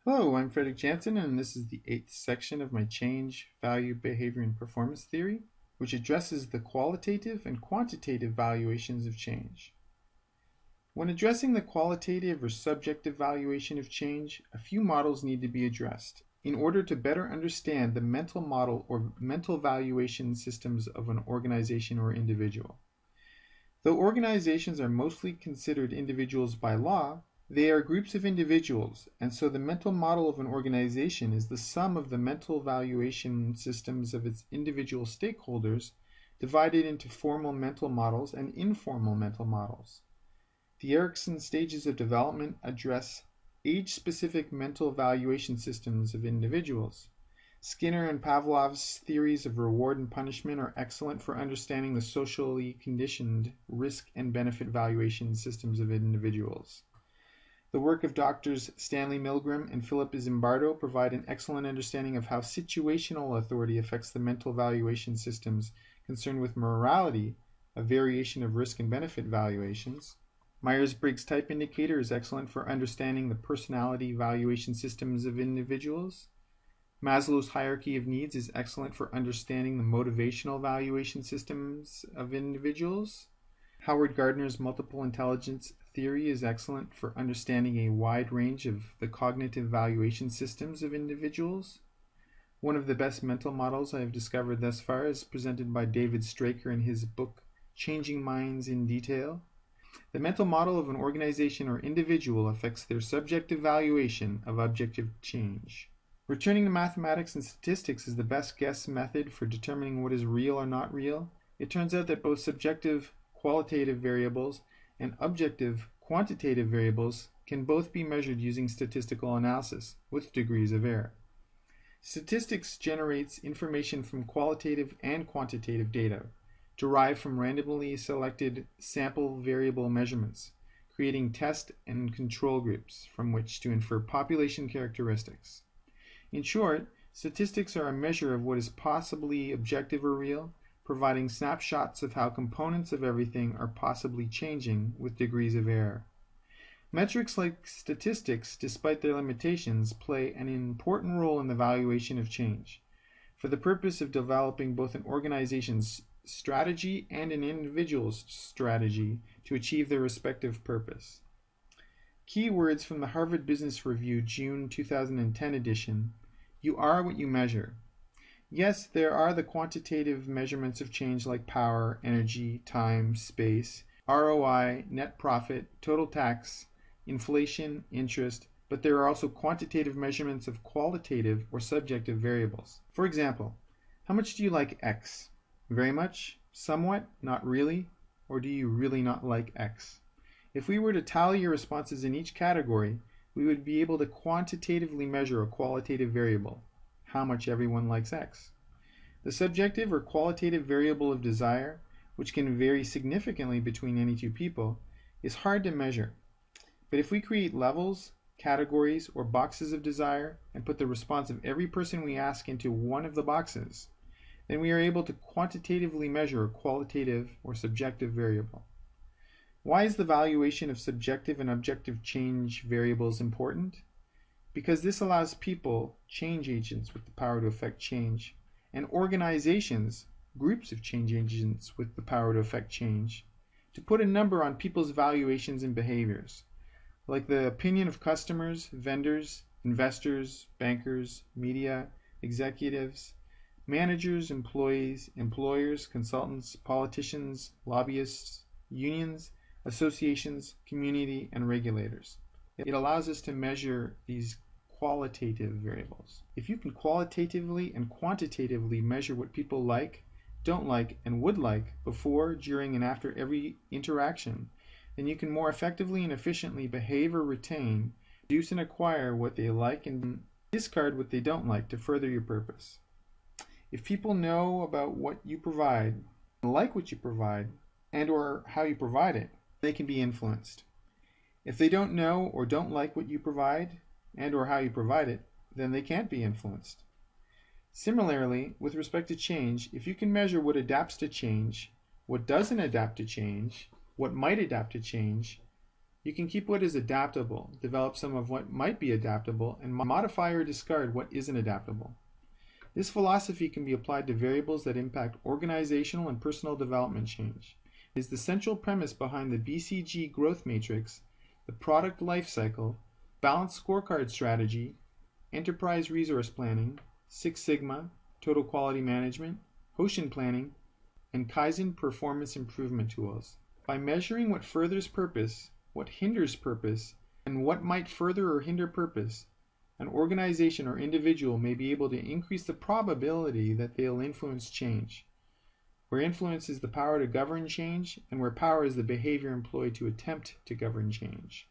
Hello, I'm Frederick Janson, and this is the 8th section of my Change, Value, Behavior, and Performance Theory, which addresses the qualitative and quantitative valuations of change. When addressing the qualitative or subjective valuation of change, a few models need to be addressed in order to better understand the mental model or mental valuation systems of an organization or individual. Though organizations are mostly considered individuals by law, they are groups of individuals, and so the mental model of an organization is the sum of the mental valuation systems of its individual stakeholders divided into formal mental models and informal mental models. The Erikson stages of development address age-specific mental valuation systems of individuals. Skinner and Pavlov's theories of reward and punishment are excellent for understanding the socially conditioned risk and benefit valuation systems of individuals. The work of Doctors Stanley Milgram and Philip Zimbardo provide an excellent understanding of how situational authority affects the mental valuation systems concerned with morality, a variation of risk and benefit valuations. Myers-Briggs Type Indicator is excellent for understanding the personality valuation systems of individuals. Maslow's hierarchy of needs is excellent for understanding the motivational valuation systems of individuals. Howard Gardner's multiple intelligence theory is excellent for understanding a wide range of the cognitive valuation systems of individuals. One of the best mental models I have discovered thus far is presented by David Straker in his book Changing Minds in Detail. The mental model of an organization or individual affects their subjective valuation of objective change. Returning to mathematics and statistics is the best guess method for determining what is real or not real. It turns out that both subjective qualitative variables and objective quantitative variables can both be measured using statistical analysis with degrees of error. Statistics generates information from qualitative and quantitative data derived from randomly selected sample variable measurements, creating test and control groups from which to infer population characteristics. In short, statistics are a measure of what is possibly objective or real, providing snapshots of how components of everything are possibly changing with degrees of error. Metrics like statistics, despite their limitations, play an important role in the valuation of change, for the purpose of developing both an organization's strategy and an individual's strategy to achieve their respective purpose. Keywords from the Harvard Business Review June 2010 edition: you are what you measure. Yes, there are the quantitative measurements of change like power, energy, time, space, ROI, net profit, total tax, inflation, interest, but there are also quantitative measurements of qualitative or subjective variables. For example, how much do you like X? Very much? Somewhat? Not really? Or do you really not like X? If we were to tally your responses in each category, we would be able to quantitatively measure a qualitative variable, how much everyone likes X. The subjective or qualitative variable of desire, which can vary significantly between any two people, is hard to measure. But if we create levels, categories, or boxes of desire and put the response of every person we ask into one of the boxes, then we are able to quantitatively measure a qualitative or subjective variable. Why is the valuation of subjective and objective change variables important? Because this allows people, change agents with the power to affect change, and organizations, groups of change agents with the power to affect change, to put a number on people's valuations and behaviors, like the opinion of customers, vendors, investors, bankers, media, executives, managers, employees, employers, consultants, politicians, lobbyists, unions, associations, community, and regulators. It allows us to measure these qualitative variables. If you can qualitatively and quantitatively measure what people like, don't like, and would like before, during, and after every interaction, then you can more effectively and efficiently behave or retain, produce and acquire what they like and discard what they don't like to further your purpose. If people know about what you provide, like what you provide, and or how you provide it, they can be influenced. If they don't know or don't like what you provide and or how you provide it, then they can't be influenced. Similarly, with respect to change, if you can measure what adapts to change, what doesn't adapt to change, what might adapt to change, You can keep what is adaptable, develop some of what might be adaptable, and modify or discard what isn't adaptable. This philosophy can be applied to variables that impact organizational and personal development change. It is the central premise behind the BCG growth matrix, the product life cycle, balanced scorecard strategy, enterprise resource planning, Six Sigma, total quality management, Hoshin planning, and Kaizen performance improvement tools. By measuring what furthers purpose, what hinders purpose, and what might further or hinder purpose, an organization or individual may be able to increase the probability that they'll influence change. Where influence is the power to govern change, and where power is the behavior employed to attempt to govern change.